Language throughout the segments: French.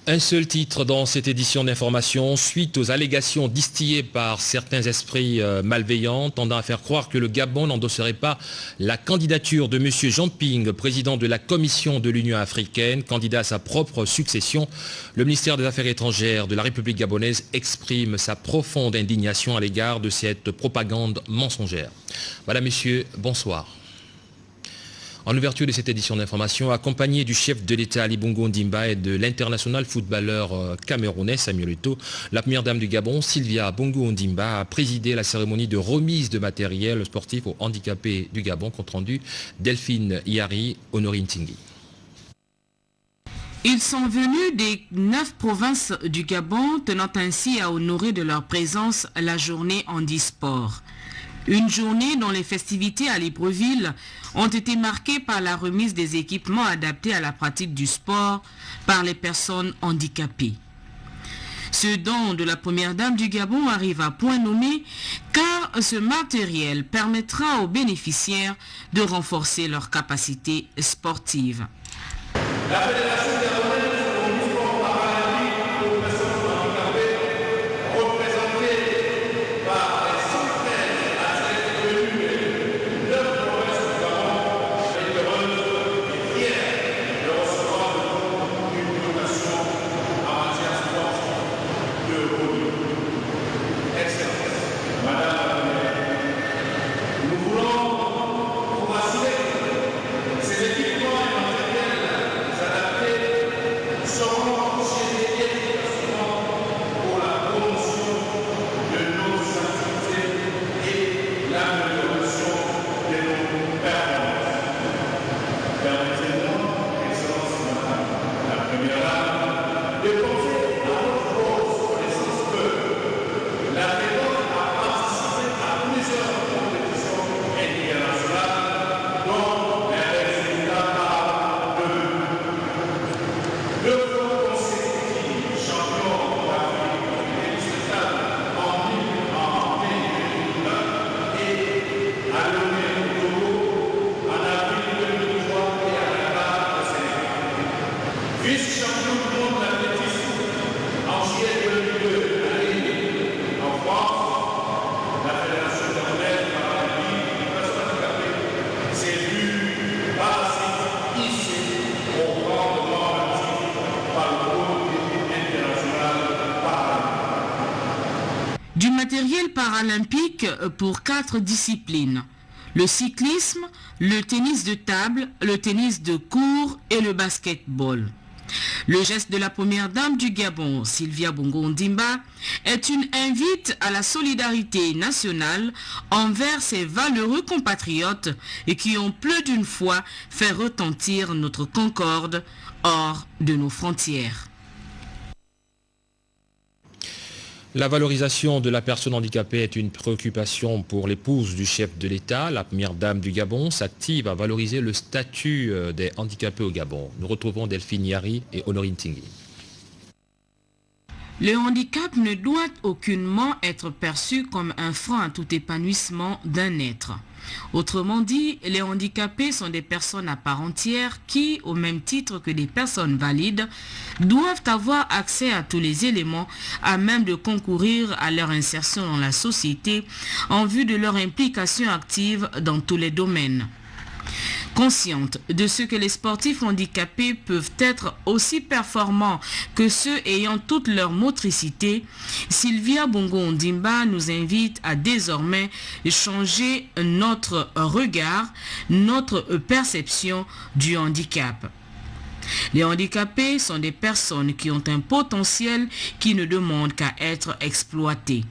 Un seul titre dans cette édition d'information, suite aux allégations distillées par certains esprits malveillants tendant à faire croire que le Gabon n'endosserait pas la candidature de M. Jean Ping, président de la Commission de l'Union africaine, candidat à sa propre succession. Le ministère des Affaires étrangères de la République gabonaise exprime sa profonde indignation à l'égard de cette propagande mensongère. Madame, Messieurs, bonsoir. En ouverture de cette édition d'information, accompagné du chef de l'État Ali Bongo Ondimba et de l'international footballeur camerounais Samuel Eto'o, la première dame du Gabon, Sylvia Bongo Ondimba, a présidé la cérémonie de remise de matériel sportif aux handicapés du Gabon, compte rendu Delphine Yari, Honorine Tingui. Ils sont venus des 9 provinces du Gabon, tenant ainsi à honorer de leur présence la journée handisport. Une journée dont les festivités à Libreville ont été marquées par la remise des équipements adaptés à la pratique du sport par les personnes handicapées. Ce don de la première dame du Gabon arrive à point nommé car ce matériel permettra aux bénéficiaires de renforcer leurs capacités sportives. La Fédération gabonaise du sport paralympique pour personnes handicapées, représentée par les 113 athlètes venus de 9 provinces du Gabon, est heureuse et fière de recevoir une dotation en matière sportive de haut niveau. Excellence, Madame la Première, nous voulons vous rassurer que ces équipements et matériels seront utilisés efficacement pour la promotion de nos activités et l'amélioration de nos performances. Permettez-moi, Excellence Madame la Première Dame, de confier à notre grosse connaissance que la Fédération a participé à plusieurs compétitions internationales, dont les résultats parlent d'eux. Deux fois consécutifs champions d'Afrique et en 2021 et à l'honneur au Togo en avril 2003 et à la barre au Sénégal. Vice-champion du monde d'athlétisme en juillet 2002 à Lille, en France, la Fédération gabonaise paralympique des personnes handicapées s'est vue passer ici au rang de membre actif par le Comité international paralympique. Du matériel paralympique pour 4 disciplines: le cyclisme, le tennis de table, le tennis de court et le basketball. Le geste de la première dame du Gabon, Sylvia Bongo Ondimba, est une invite à la solidarité nationale envers ces valeureux compatriotes et qui ont plus d'une fois fait retentir notre concorde hors de nos frontières. La valorisation de la personne handicapée est une préoccupation pour l'épouse du chef de l'État. La première dame du Gabon s'active à valoriser le statut des handicapés au Gabon. Nous retrouvons Delphine Yari et Honorine Tingui. Le handicap ne doit aucunement être perçu comme un frein à tout épanouissement d'un être. Autrement dit, les handicapés sont des personnes à part entière qui, au même titre que des personnes valides, doivent avoir accès à tous les éléments à même de concourir à leur insertion dans la société en vue de leur implication active dans tous les domaines. Consciente de ce que les sportifs handicapés peuvent être aussi performants que ceux ayant toute leur motricité, Sylvia Bongo Ondimba nous invite à désormais changer notre regard, notre perception du handicap. Les handicapés sont des personnes qui ont un potentiel qui ne demande qu'à être exploité.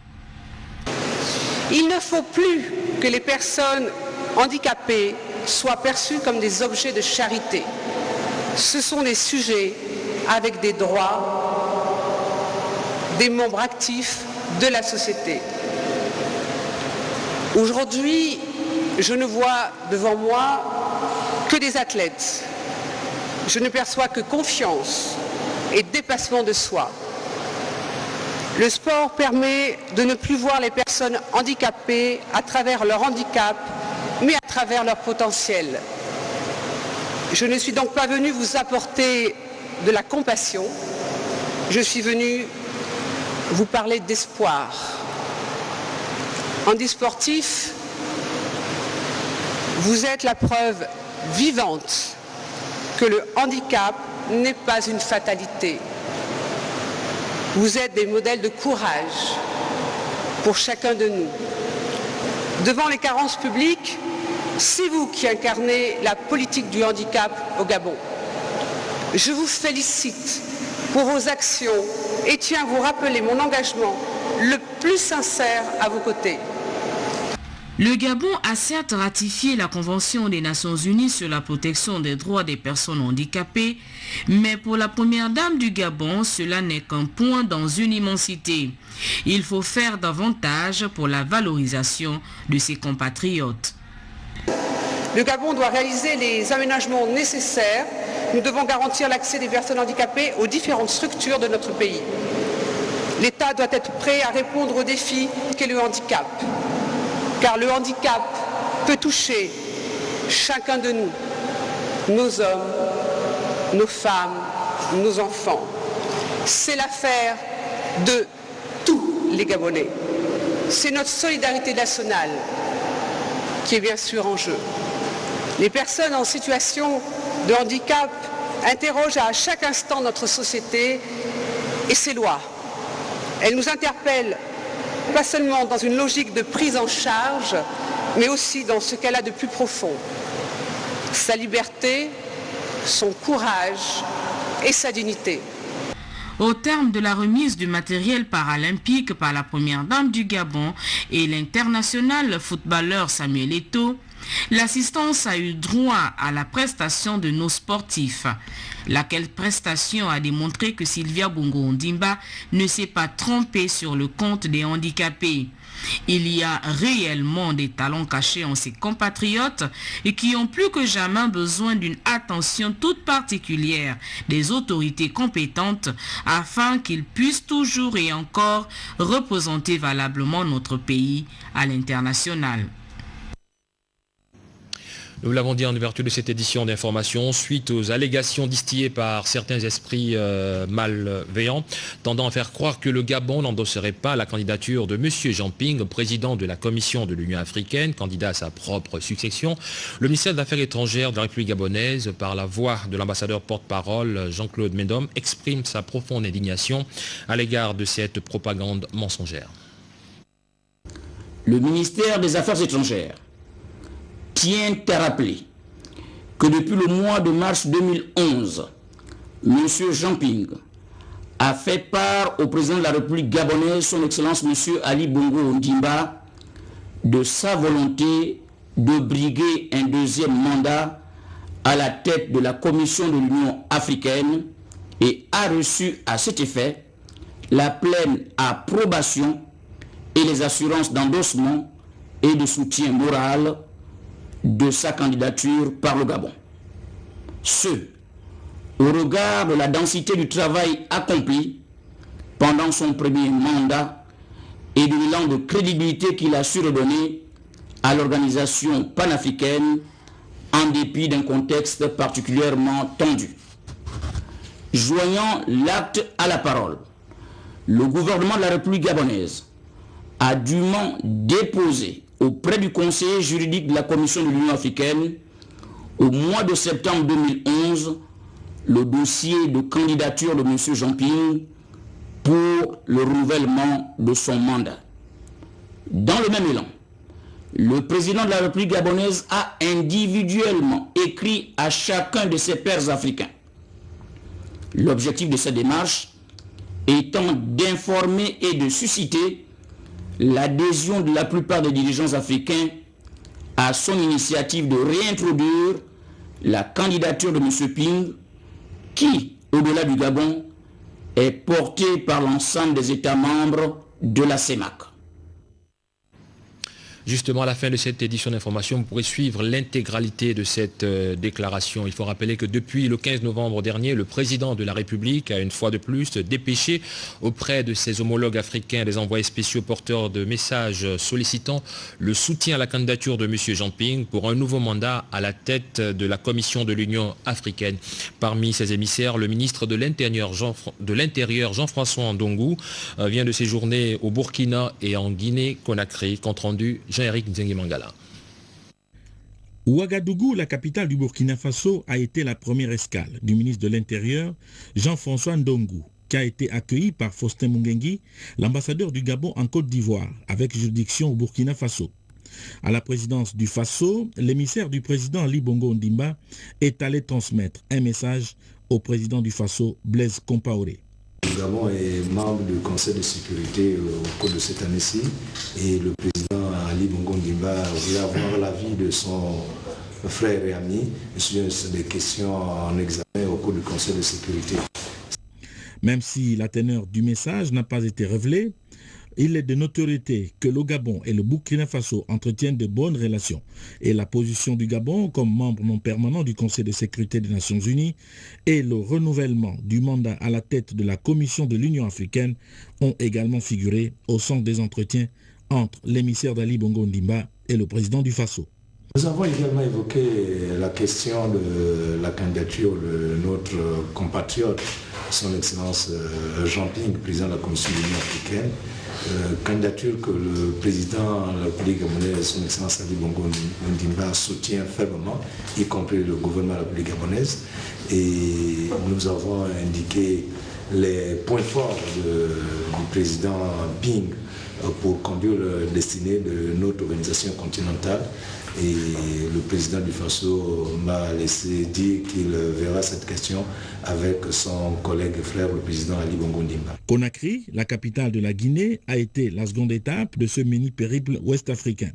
Il ne faut plus que les personnes handicapées soient perçus comme des objets de charité. Ce sont des sujets avec des droits, des membres actifs de la société. Aujourd'hui, je ne vois devant moi que des athlètes. Je ne perçois que confiance et dépassement de soi. Le sport permet de ne plus voir les personnes handicapées à travers leur handicap, mais à travers leur potentiel. Je ne suis donc pas venu vous apporter de la compassion, je suis venu vous parler d'espoir. Handi sportif, vous êtes la preuve vivante que le handicap n'est pas une fatalité. Vous êtes des modèles de courage pour chacun de nous. Devant les carences publiques, c'est vous qui incarnez la politique du handicap au Gabon. Je vous félicite pour vos actions et tiens à vous rappeler mon engagement le plus sincère à vos côtés. Le Gabon a certes ratifié la Convention des Nations Unies sur la protection des droits des personnes handicapées, mais pour la première dame du Gabon, cela n'est qu'un point dans une immensité. Il faut faire davantage pour la valorisation de ses compatriotes. Le Gabon doit réaliser les aménagements nécessaires. Nous devons garantir l'accès des personnes handicapées aux différentes structures de notre pays. L'État doit être prêt à répondre au défi qu'est le handicap. Car le handicap peut toucher chacun de nous, nos hommes, nos femmes, nos enfants. C'est l'affaire de tous les Gabonais. C'est notre solidarité nationale qui est bien sûr en jeu. Les personnes en situation de handicap interrogent à chaque instant notre société et ses lois. Elles nous interpellent pas seulement dans une logique de prise en charge, mais aussi dans ce qu'elle a de plus profond. Sa liberté, son courage et sa dignité. Au terme de la remise du matériel paralympique par la première dame du Gabon et l'international footballeur Samuel Eto'o, l'assistance a eu droit à la prestation de nos sportifs. Laquelle prestation a démontré que Sylvia Bongo Ondimba ne s'est pas trompée sur le compte des handicapés. Il y a réellement des talents cachés en ses compatriotes et qui ont plus que jamais besoin d'une attention toute particulière des autorités compétentes afin qu'ils puissent toujours et encore représenter valablement notre pays à l'international. Nous l'avons dit en ouverture de cette édition d'information, suite aux allégations distillées par certains esprits malveillants, tendant à faire croire que le Gabon n'endosserait pas la candidature de M. Jean Ping, président de la Commission de l'Union africaine, candidat à sa propre succession. Le ministère des Affaires étrangères de la République gabonaise, par la voix de l'ambassadeur porte-parole Jean-Claude Médom, exprime sa profonde indignation à l'égard de cette propagande mensongère. Le ministère des Affaires étrangères tient à rappeler que depuis le mois de mars 2011, M. Jean Ping a fait part au président de la République gabonaise, son Excellence M. Ali Bongo Ondimba, de sa volonté de briguer un deuxième mandat à la tête de la Commission de l'Union africaine et a reçu à cet effet la pleine approbation et les assurances d'endossement et de soutien moral de sa candidature par le Gabon. Ce, au regard de la densité du travail accompli pendant son premier mandat et de l'élan de crédibilité qu'il a su redonner à l'organisation panafricaine en dépit d'un contexte particulièrement tendu. Joignant l'acte à la parole, le gouvernement de la République gabonaise a dûment déposé auprès du conseiller juridique de la Commission de l'Union africaine, au mois de septembre 2011, le dossier de candidature de M. Jean Ping pour le renouvellement de son mandat. Dans le même élan, le président de la République gabonaise a individuellement écrit à chacun de ses pairs africains. L'objectif de cette démarche étant d'informer et de susciter l'adhésion de la plupart des dirigeants africains à son initiative de réintroduire la candidature de M. Ping, qui, au-delà du Gabon, est portée par l'ensemble des États membres de la CEMAC. Justement, à la fin de cette édition d'information, vous pourrez suivre l'intégralité de cette déclaration. Il faut rappeler que depuis le 15 novembre dernier, le président de la République a une fois de plus dépêché auprès de ses homologues africains des envoyés spéciaux porteurs de messages sollicitant le soutien à la candidature de M. Jamping pour un nouveau mandat à la tête de la Commission de l'Union africaine. Parmi ses émissaires, le ministre de l'Intérieur Jean-François Ndongou vient de séjourner au Burkina et en Guinée-Conakry. Compte rendu Jean-Éric Nzengi-Mangala. Ouagadougou, la capitale du Burkina Faso, a été la première escale du ministre de l'Intérieur Jean-François Ndongou, qui a été accueilli par Faustin Mungengi, l'ambassadeur du Gabon en Côte d'Ivoire, avec juridiction au Burkina Faso. À la présidence du Faso, l'émissaire du président Ali Bongo Ondimba est allé transmettre un message au président du Faso, Blaise Compaoré. Le Gabon est membre du Conseil de sécurité au cours de cette année-ci et le président Ali Bongo Ondimba voulait avoir l'avis de son frère et ami sur des questions en examen au cours du Conseil de sécurité. Même si la teneur du message n'a pas été révélée, il est de notoriété que le Gabon et le Burkina Faso entretiennent de bonnes relations et la position du Gabon comme membre non permanent du Conseil de sécurité des Nations Unies et le renouvellement du mandat à la tête de la Commission de l'Union africaine ont également figuré au centre des entretiens entre l'émissaire d'Ali Bongo Ondimba et le président du Faso. Nous avons également évoqué la question de la candidature de notre compatriote, son Excellence Jamping, président de la Commission de l'Union africaine. Candidature que le président de la République gabonaise, son Excellence Ali Bongo Ondimba, soutient fermement, y compris le gouvernement de la République gabonaise. Et nous avons indiqué les points forts du président Ping pour conduire la destinée de notre organisation continentale. Et le président du Faso m'a laissé dire qu'il verra cette question avec son collègue et frère, le président Ali Bongo Ondimba. Conakry, la capitale de la Guinée, a été la seconde étape de ce mini-périple ouest-africain.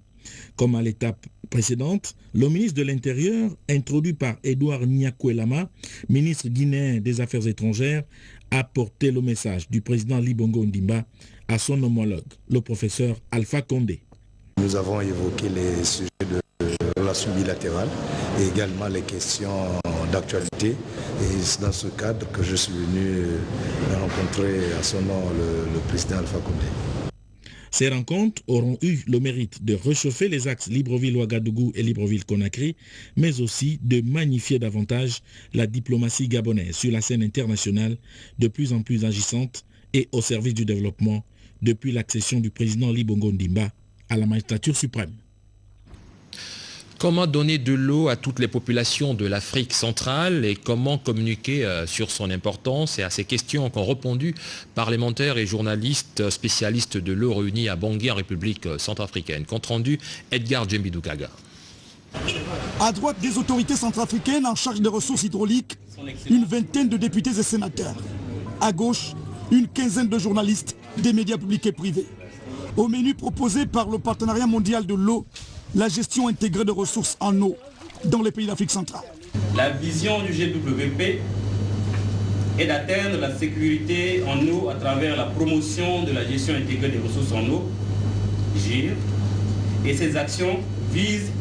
Comme à l'étape précédente, le ministre de l'Intérieur, introduit par Edouard Niakwelama, ministre guinéen des Affaires étrangères, a porté le message du président Ali Bongo Ondimba à son homologue, le professeur Alpha Condé. Nous avons évoqué les sujets de relations bilatérales et également les questions d'actualité. Et c'est dans ce cadre que je suis venu rencontrer à son nom le président Alpha Condé. Ces rencontres auront eu le mérite de réchauffer les axes Libreville-Ouagadougou et Libreville-Conakry, mais aussi de magnifier davantage la diplomatie gabonaise sur la scène internationale, de plus en plus agissante et au service du développement depuis l'accession du président Ali Bongo Ondimba à la magistrature suprême. Comment donner de l'eau à toutes les populations de l'Afrique centrale et comment communiquer sur son importance? Et à ces questions qu'ont répondu parlementaires et journalistes spécialistes de l'eau réunis à Bangui en République centrafricaine. Compte rendu, Edgar Djembidoukaga. À droite des autorités centrafricaines en charge des ressources hydrauliques, une vingtaine de députés et sénateurs. À gauche, une quinzaine de journalistes des médias publics et privés. Au menu proposé par le Partenariat mondial de l'eau, la gestion intégrée de ressources en eau dans les pays d'Afrique centrale. La vision du GWP est d'atteindre la sécurité en eau à travers la promotion de la gestion intégrée des ressources en eau, GIR, et ces actions visent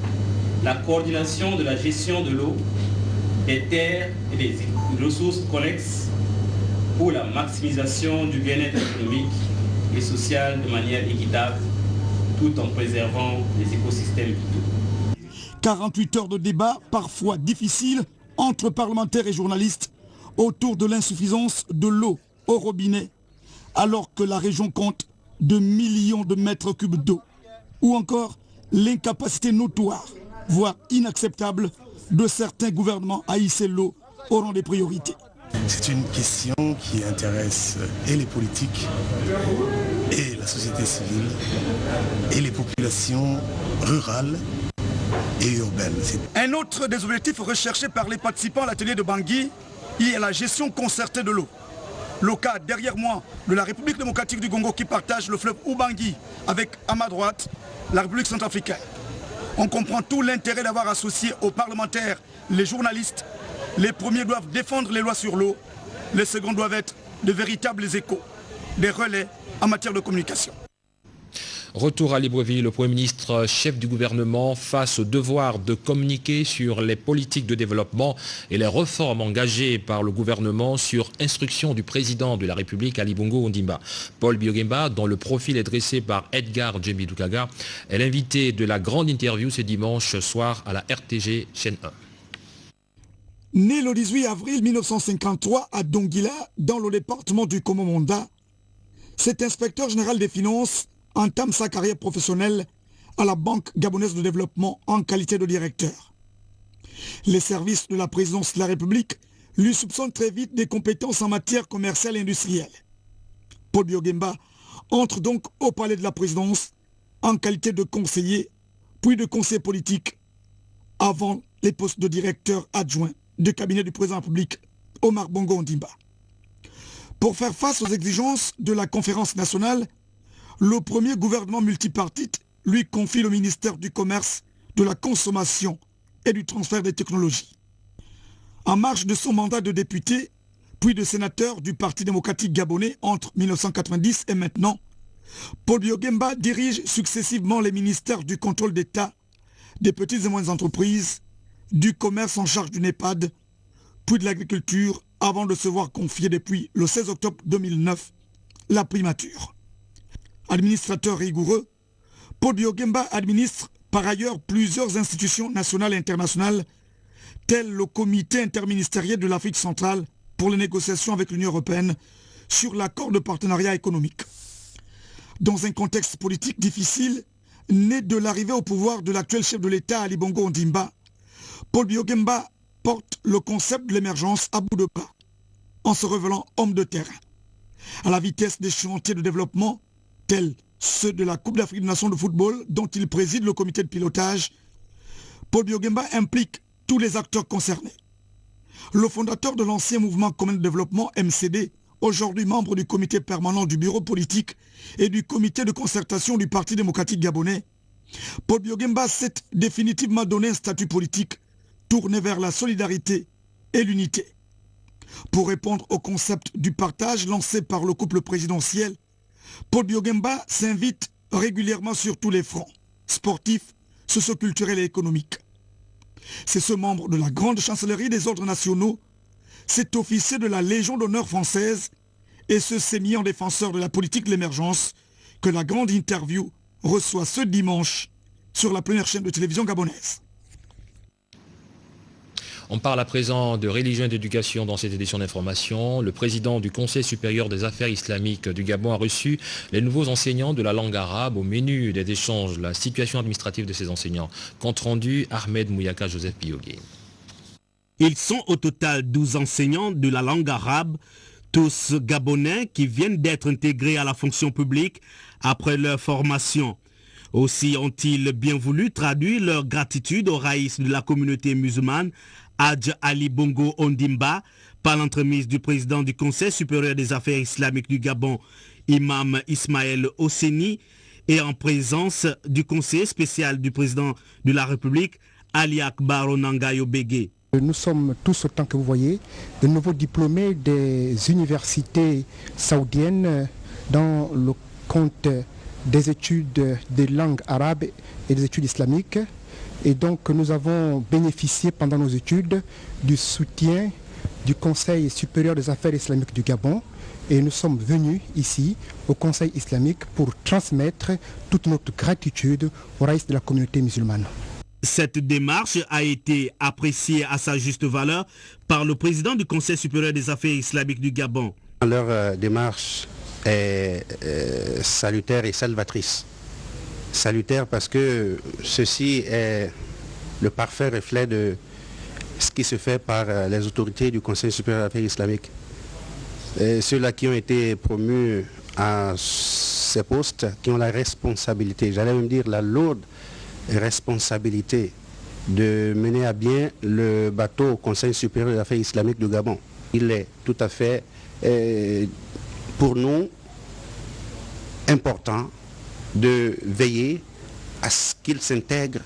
la coordination de la gestion de l'eau, des terres et des ressources connexes pour la maximisation du bien-être économique et social de manière équitable, tout en préservant les écosystèmes vitaux. 48 heures de débat, parfois difficiles, entre parlementaires et journalistes, autour de l'insuffisance de l'eau au robinet, alors que la région compte de millions de mètres cubes d'eau. Ou encore l'incapacité notoire, voire inacceptable, de certains gouvernements à hisser l'eau au rang des priorités. C'est une question qui intéresse et les politiques, et la société civile, et les populations rurales et urbaines. Un autre des objectifs recherchés par les participants à l'atelier de Bangui est la gestion concertée de l'eau. Le cas derrière moi de la République démocratique du Congo qui partage le fleuve Ubangui avec à ma droite la République centrafricaine. On comprend tout l'intérêt d'avoir associé aux parlementaires les journalistes. Les premiers doivent défendre les lois sur l'eau, les seconds doivent être de véritables échos, des relais en matière de communication. Retour à Libreville, le Premier ministre, chef du gouvernement, face au devoir de communiquer sur les politiques de développement et les réformes engagées par le gouvernement sur instruction du président de la République, Ali Bongo Ondimba. Paul Biogemba, dont le profil est dressé par Edgar Djembi-Doukaga, est l'invité de la grande interview ce dimanche soir à la RTG chaîne 1. Né le 18 avril 1953 à Donguila, dans le département du Komo-Monda, cet inspecteur général des finances entame sa carrière professionnelle à la Banque gabonaise de développement en qualité de directeur. Les services de la présidence de la République lui soupçonnent très vite des compétences en matière commerciale et industrielle. Paul Biogemba entre donc au palais de la présidence en qualité de conseiller, puis de conseiller politique, avant les postes de directeur adjoint du cabinet du président de la République, Omar Bongo Ondimba. Pour faire face aux exigences de la conférence nationale, le premier gouvernement multipartite lui confie le ministère du Commerce, de la Consommation et du Transfert des Technologies. En marge de son mandat de député, puis de sénateur du Parti démocratique gabonais entre 1990 et maintenant, Paul Biogemba dirige successivement les ministères du contrôle d'État, des petites et moyennes entreprises, du commerce en charge du NEPAD, puis de l'agriculture, avant de se voir confier depuis le 16 octobre 2009 la primature. Administrateur rigoureux, Paul Biogemba administre par ailleurs plusieurs institutions nationales et internationales, telles le Comité interministériel de l'Afrique centrale pour les négociations avec l'Union européenne sur l'accord de partenariat économique. Dans un contexte politique difficile, né de l'arrivée au pouvoir de l'actuel chef de l'État Ali Bongo Ondimba, Paul Biogemba porte le concept de l'émergence à bout de bras, en se révélant homme de terrain. À la vitesse des chantiers de développement, tels ceux de la Coupe d'Afrique des Nations de football, dont il préside le comité de pilotage, Paul Biogemba implique tous les acteurs concernés. Le fondateur de l'ancien mouvement commun de développement, MCD, aujourd'hui membre du comité permanent du bureau politique et du comité de concertation du Parti démocratique gabonais, Paul Biogemba s'est définitivement donné un statut politique tourné vers la solidarité et l'unité. Pour répondre au concept du partage lancé par le couple présidentiel, Paul Biogemba s'invite régulièrement sur tous les fronts, sportifs, socioculturels et économiques. C'est ce membre de la grande chancellerie des ordres nationaux, cet officier de la Légion d'honneur française et ce sémillant défenseur de la politique de l'émergence que la grande interview reçoit ce dimanche sur la première chaîne de télévision gabonaise. On parle à présent de religion et d'éducation dans cette édition d'information. Le président du Conseil supérieur des affaires islamiques du Gabon a reçu les nouveaux enseignants de la langue arabe. Au menu des échanges, la situation administrative de ces enseignants. Compte rendu, Ahmed Mouyaka, Joseph Biogé. Ils sont au total 12 enseignants de la langue arabe, tous gabonais qui viennent d'être intégrés à la fonction publique après leur formation. Aussi ont-ils bien voulu traduire leur gratitude au raïs de la communauté musulmane, Hadj Ali Bongo Ondimba, par l'entremise du président du Conseil supérieur des affaires islamiques du Gabon, Imam Ismaël Osseni, et en présence du conseiller spécial du président de la République, Ali Akbar Onangayo Bégué. Nous sommes tous, autant que vous voyez, de nouveaux diplômés des universités saoudiennes dans le compte des études des langues arabes et des études islamiques. Et donc nous avons bénéficié pendant nos études du soutien du Conseil supérieur des affaires islamiques du Gabon. Et nous sommes venus ici au Conseil islamique pour transmettre toute notre gratitude au raïs de la communauté musulmane. Cette démarche a été appréciée à sa juste valeur par le président du Conseil supérieur des affaires islamiques du Gabon. Leur démarche est salutaire et salvatrice. Salutaire parce que ceci est le parfait reflet de ce qui se fait par les autorités du Conseil supérieur des affaires islamiques. Ceux-là qui ont été promus à ces postes, qui ont la responsabilité, j'allais même dire la lourde responsabilité de mener à bien le bateau au Conseil supérieur des affaires islamiques du Gabon. Il est tout à fait, pour nous, important de veiller à ce qu'ils s'intègrent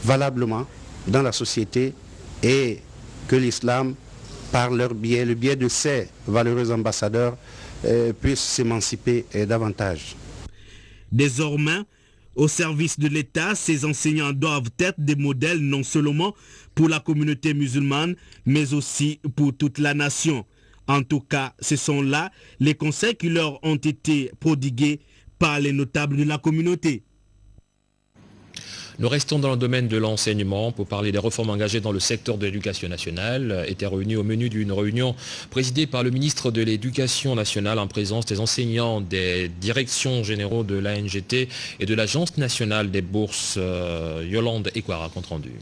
valablement dans la société et que l'islam, par leur biais, le biais de ces valeureux ambassadeurs, puisse s'émanciper davantage. Désormais, au service de l'État, ces enseignants doivent être des modèles non seulement pour la communauté musulmane, mais aussi pour toute la nation. En tout cas, ce sont là les conseils qui leur ont été prodigués par les notables de la communauté. Nous restons dans le domaine de l'enseignement pour parler des réformes engagées dans le secteur de l'éducation nationale. Étaient réunis au menu d'une réunion présidée par le ministre de l'Éducation nationale en présence des enseignants des directions généraux de l'ANGT et de l'Agence nationale des bourses. Yolande Ekwara, compte rendu.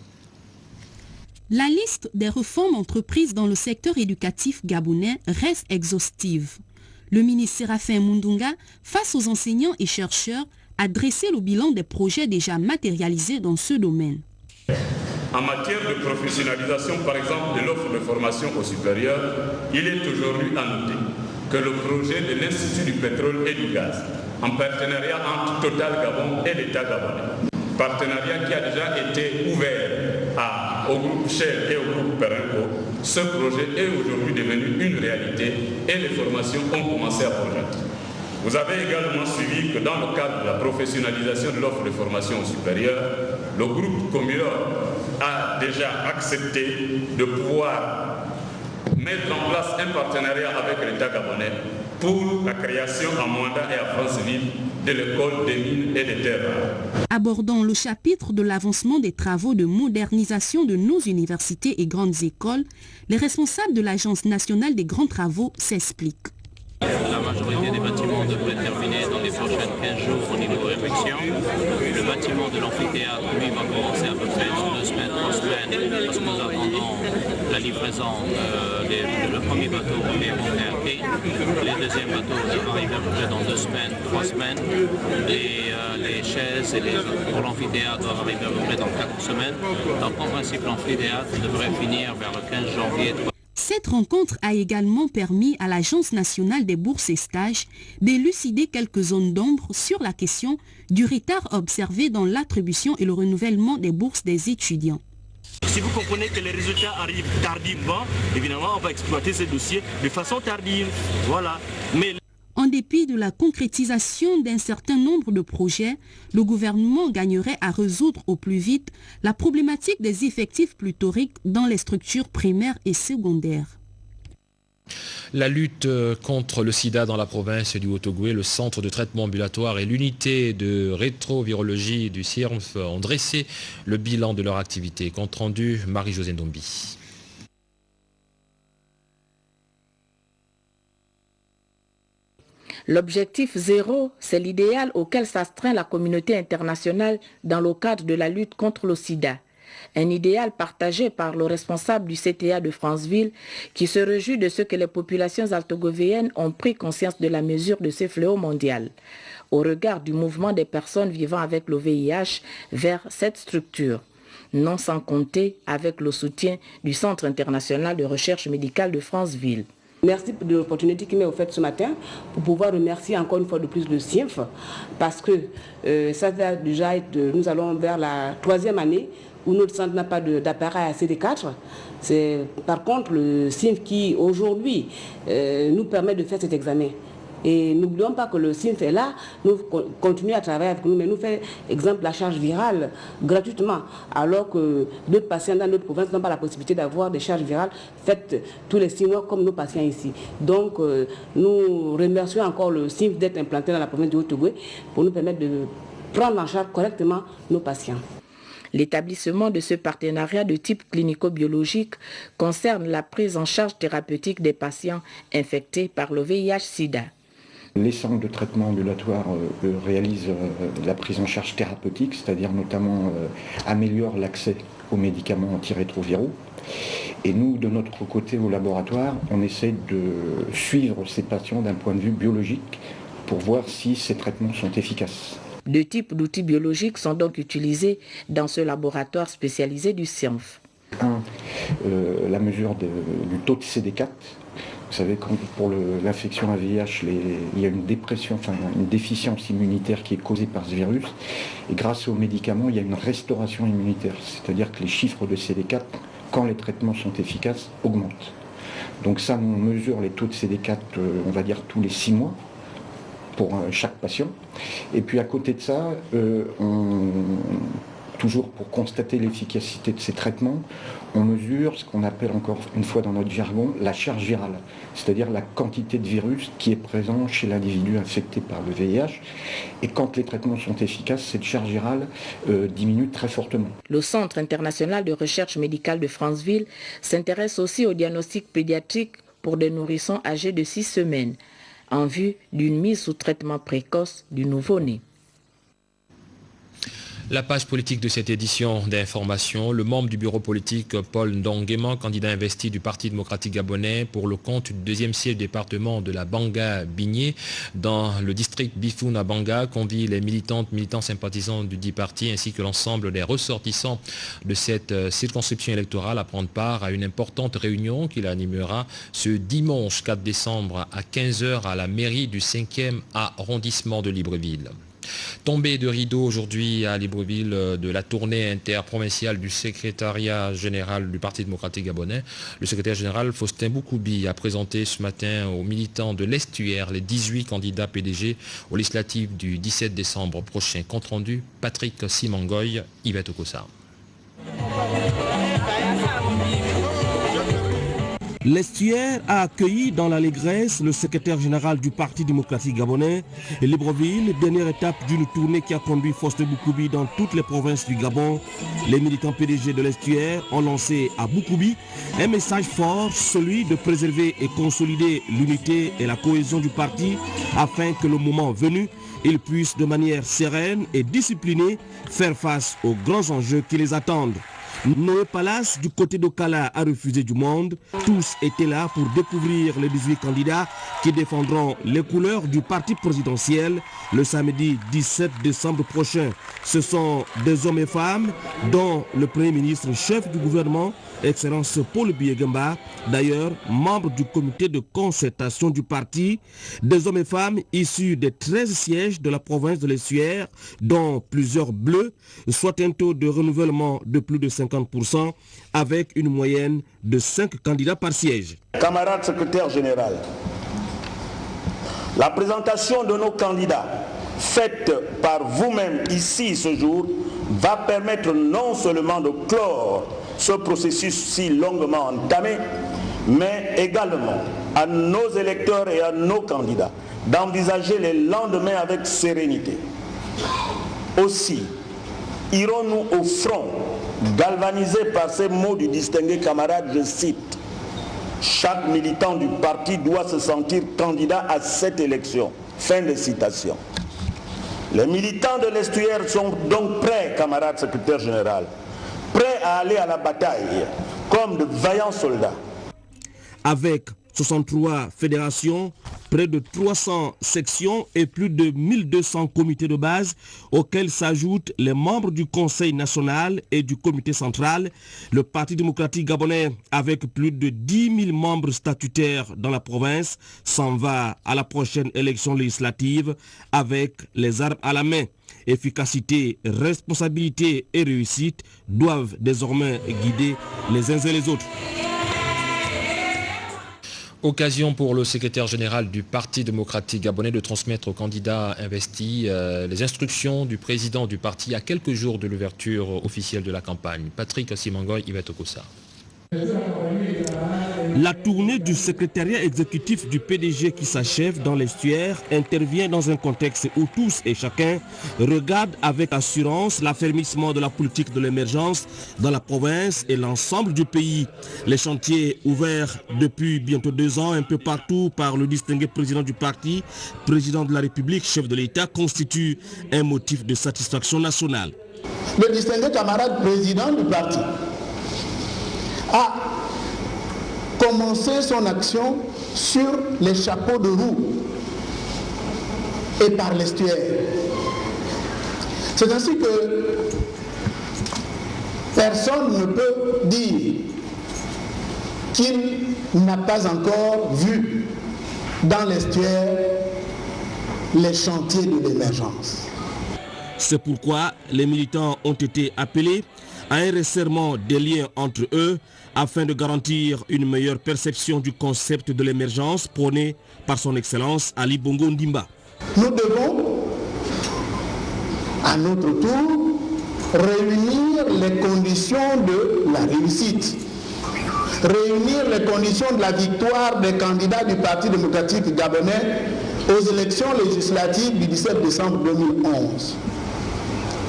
La liste des réformes entreprises dans le secteur éducatif gabonais reste exhaustive. Le ministre Séraphin Mundunga, face aux enseignants et chercheurs, a dressé le bilan des projets déjà matérialisés dans ce domaine. En matière de professionnalisation, par exemple, de l'offre de formation au supérieur, il est aujourd'hui à noter que le projet de l'Institut du pétrole et du gaz, en partenariat entre Total Gabon et l'État gabonais, partenariat qui a déjà été ouvert au groupe Shell et au groupe Perenco, ce projet est aujourd'hui devenu une réalité et les formations ont commencé à progresser. Vous avez également suivi que dans le cadre de la professionnalisation de l'offre de formation supérieure, le groupe Comilor a déjà accepté de pouvoir mettre en place un partenariat avec l'État gabonais pour la création à Mwanda et à Franceville de l'école des mines et des terres rares. Abordant le chapitre de l'avancement des travaux de modernisation de nos universités et grandes écoles, les responsables de l'Agence nationale des grands travaux s'expliquent. La majorité des bâtiments devraient terminer dans les prochains 15 jours au niveau de réflexion. Le bâtiment de l'amphithéâtre, lui, va commencer à peu près dans 2 semaines, 3 semaines, parce que nous attendons la livraison. Le premier bateau est monté à quai, les deuxièmes bateaux vont arriver à peu près dans 2 semaines, 3 semaines. Les chaises et pour l'amphithéâtre doivent arriver à peu près dans 4 semaines. Donc en principe, l'amphithéâtre devrait finir vers le 15 janvier. Cette rencontre a également permis à l'Agence nationale des bourses et stages d'élucider quelques zones d'ombre sur la question du retard observé dans l'attribution et le renouvellement des bourses des étudiants. Si vous comprenez que les résultats arrivent tardivement, évidemment, on va exploiter ces dossiers de façon tardive. Voilà. Mais en dépit de la concrétisation d'un certain nombre de projets, le gouvernement gagnerait à résoudre au plus vite la problématique des effectifs pléthoriques dans les structures primaires et secondaires. La lutte contre le sida dans la province du Haut-Ogooué, le centre de traitement ambulatoire et l'unité de rétrovirologie du CIRMF ont dressé le bilan de leur activité. Compte rendu, Marie-Josée Ndombi. L'objectif zéro, c'est l'idéal auquel s'astreint la communauté internationale dans le cadre de la lutte contre le sida. Un idéal partagé par le responsable du CTA de Franceville qui se réjouit de ce que les populations altogovéennes ont pris conscience de la mesure de ce fléau mondial, au regard du mouvement des personnes vivant avec le VIH vers cette structure, non sans compter avec le soutien du Centre international de recherche médicale de Franceville. Merci de l'opportunité qui m'est offerte ce matin pour pouvoir remercier encore une fois de plus le CIRMF parce que ça va déjà être, nous allons vers la 3e année où notre centre n'a pas d'appareil à CD4. C'est par contre le CIRMF qui aujourd'hui nous permet de faire cet examen. Et n'oublions pas que le CIRMF est là, nous continuons à travailler avec nous, mais nous fait exemple la charge virale gratuitement, alors que d'autres patients dans notre province n'ont pas la possibilité d'avoir des charges virales faites tous les 6 mois comme nos patients ici. Donc nous remercions encore le CIRMF d'être implanté dans la province du Haut-Ogooué pour nous permettre de prendre en charge correctement nos patients. L'établissement de ce partenariat de type clinico-biologique concerne la prise en charge thérapeutique des patients infectés par le VIH-Sida. Les centres de traitement ambulatoire réalisent la prise en charge thérapeutique, c'est-à-dire notamment améliorent l'accès aux médicaments antirétroviraux. Et nous, de notre côté au laboratoire, on essaie de suivre ces patients d'un point de vue biologique pour voir si ces traitements sont efficaces. 2 types d'outils biologiques sont donc utilisés dans ce laboratoire spécialisé du CIRMF. La mesure du taux de CD4. Vous savez, pour l'infection à VIH, il y a une dépression, une déficience immunitaire qui est causée par ce virus. Et grâce aux médicaments, il y a une restauration immunitaire. C'est-à-dire que les chiffres de CD4, quand les traitements sont efficaces, augmentent. Donc ça, on mesure les taux de CD4, on va dire, tous les 6 mois. pour chaque patient. Et puis à côté de ça, toujours pour constater l'efficacité de ces traitements, on mesure ce qu'on appelle encore une fois dans notre jargon la charge virale, c'est-à-dire la quantité de virus qui est présent chez l'individu infecté par le VIH. Et quand les traitements sont efficaces, cette charge virale diminue très fortement. Le Centre international de recherche médicale de Franceville s'intéresse aussi au diagnostic pédiatrique pour des nourrissons âgés de 6 semaines, en vue d'une mise sous traitement précoce du nouveau-né. La page politique de cette édition d'information, le membre du bureau politique Paul Ndonguema, candidat investi du Parti démocratique gabonais pour le compte du deuxième siège du département de la Banga-Bigné dans le district Bifuna-Banga, convie les militants sympathisants du dit parti ainsi que l'ensemble des ressortissants de cette circonscription électorale à prendre part à une importante réunion qu'il animera ce dimanche 4 décembre à 15 h à la mairie du 5e arrondissement de Libreville. Tombée de rideau aujourd'hui à Libreville de la tournée interprovinciale du secrétariat général du Parti démocratique gabonais. Le secrétaire général Faustin Boukoubi a présenté ce matin aux militants de l'Estuaire les 18 candidats PDG aux législatives du 17 décembre prochain. Compte rendu, Patrick Simangoy, Yvette Okosa. L'Estuaire a accueilli dans l'allégresse le secrétaire général du Parti démocratique gabonais et Libreville, dernière étape d'une tournée qui a conduit Faustin Boukoubi dans toutes les provinces du Gabon. Les militants PDG de l'Estuaire ont lancé à Boukoubi un message fort, celui de préserver et consolider l'unité et la cohésion du parti afin que le moment venu, ils puissent de manière sereine et disciplinée faire face aux grands enjeux qui les attendent. Noé Palace du côté d'Okala a refusé du monde. Tous étaient là pour découvrir les 18 candidats qui défendront les couleurs du parti présidentiel le samedi 17 décembre prochain. Ce sont des hommes et femmes dont le Premier ministre chef du gouvernement, Excellence Paul Biya-Gamba, d'ailleurs membre du comité de concertation du parti, des hommes et femmes issus des 13 sièges de la province de l'Estuaire, dont plusieurs bleus, soit un taux de renouvellement de plus de 50% avec une moyenne de 5 candidats par siège. Camarade secrétaire général, la présentation de nos candidats faite par vous-même ici ce jour va permettre non seulement de clore ce processus si longuement entamé, mais également à nos électeurs et à nos candidats d'envisager les lendemains avec sérénité. Aussi, irons-nous au front, galvanisés par ces mots du distingué camarade, je cite, « Chaque militant du parti doit se sentir candidat à cette élection ». Fin de citation. Les militants de l'Estuaire sont donc prêts, camarade secrétaire général, prêts à aller à la bataille comme de vaillants soldats. Avec 63 fédérations, près de 300 sections et plus de 1200 comités de base auxquels s'ajoutent les membres du Conseil national et du comité central, le Parti démocratique gabonais, avec plus de 10 000 membres statutaires dans la province, s'en va à la prochaine élection législative avec les armes à la main. Efficacité, responsabilité et réussite doivent désormais guider les uns et les autres. Occasion pour le secrétaire général du Parti démocratique gabonais de transmettre aux candidats investis les instructions du président du parti à quelques jours de l'ouverture officielle de la campagne. Patrick Simangoy, Yvette Okosa. La tournée du secrétariat exécutif du PDG qui s'achève dans l'Estuaire intervient dans un contexte où tous et chacun regardent avec assurance l'affermissement de la politique de l'émergence dans la province et l'ensemble du pays. Les chantiers ouverts depuis bientôt 2 ans un peu partout par le distingué président du parti, président de la République, chef de l'État, constituent un motif de satisfaction nationale. Le distingué camarade président du parti a commencé son action sur les chapeaux de roue et par l'Estuaire. C'est ainsi que personne ne peut dire qu'il n'a pas encore vu dans l'Estuaire les chantiers de l'émergence. C'est pourquoi les militants ont été appelés à un resserrement des liens entre eux afin de garantir une meilleure perception du concept de l'émergence prôné par son Excellence Ali Bongo Ndimba. Nous devons, à notre tour, réunir les conditions de la réussite, réunir les conditions de la victoire des candidats du Parti démocratique gabonais aux élections législatives du 17 décembre 2011.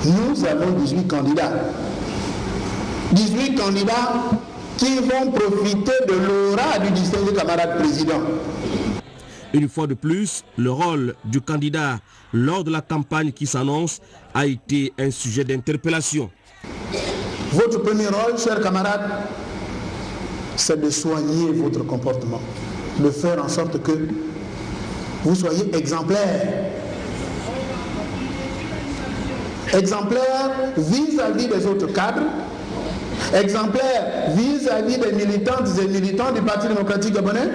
Nous avons 18 candidats. 18 candidats qui vont profiter de l'aura du distingué camarade président. Une fois de plus, le rôle du candidat lors de la campagne qui s'annonce a été un sujet d'interpellation. Votre premier rôle, chers camarades, c'est de soigner votre comportement, de faire en sorte que vous soyez exemplaires. Exemplaires vis-à-vis des autres cadres, exemplaires vis-à-vis des militantes et militants du Parti démocratique gabonais,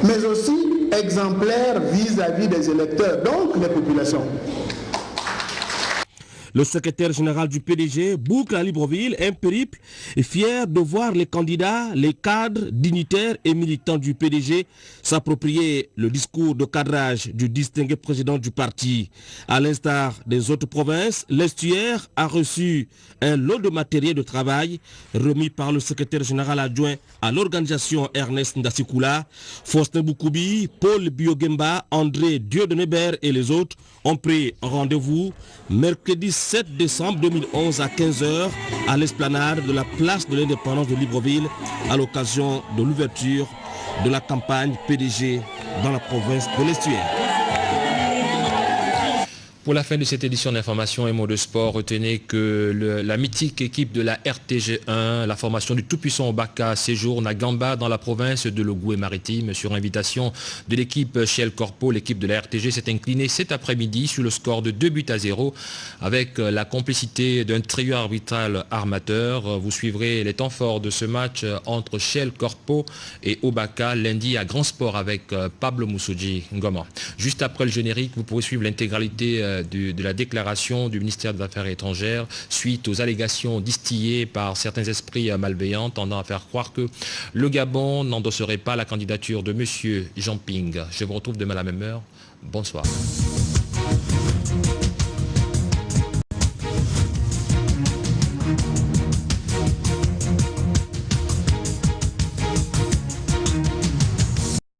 mais aussi exemplaires vis-à-vis des électeurs, donc des populations. Le secrétaire général du PDG boucle à Libreville un périple et fier de voir les candidats, les cadres, dignitaires et militants du PDG s'approprier le discours de cadrage du distingué président du parti. À l'instar des autres provinces, l'Estuaire a reçu un lot de matériel de travail remis par le secrétaire général adjoint à l'organisation Ernest Ndasikula. Faustin Boukoubi, Paul Biogemba, André Dieudonné-Bert et les autres ont pris rendez-vous mercredi 7 décembre 2011 à 15h à l'esplanade de la place de l'Indépendance de Libreville à l'occasion de l'ouverture de la campagne PDG dans la province de l'Estuaire. Pour la fin de cette édition d'information et mots de sport, retenez que la mythique équipe de la RTG1, la formation du tout-puissant Obaka, séjourne à Gamba dans la province de l'Ogooué-Maritime. Sur invitation de l'équipe Shell Corpo, l'équipe de la RTG s'est inclinée cet après-midi sur le score de 2-0 avec la complicité d'un trio arbitral armateur. Vous suivrez les temps forts de ce match entre Shell Corpo et Obaka lundi à Grand Sport avec Pablo Moussoudji Ngoma. Juste après le générique, vous pourrez suivre l'intégralité de la déclaration du ministère des Affaires étrangères suite aux allégations distillées par certains esprits malveillants tendant à faire croire que le Gabon n'endosserait pas la candidature de M. Jean Ping. Je vous retrouve demain à la même heure. Bonsoir.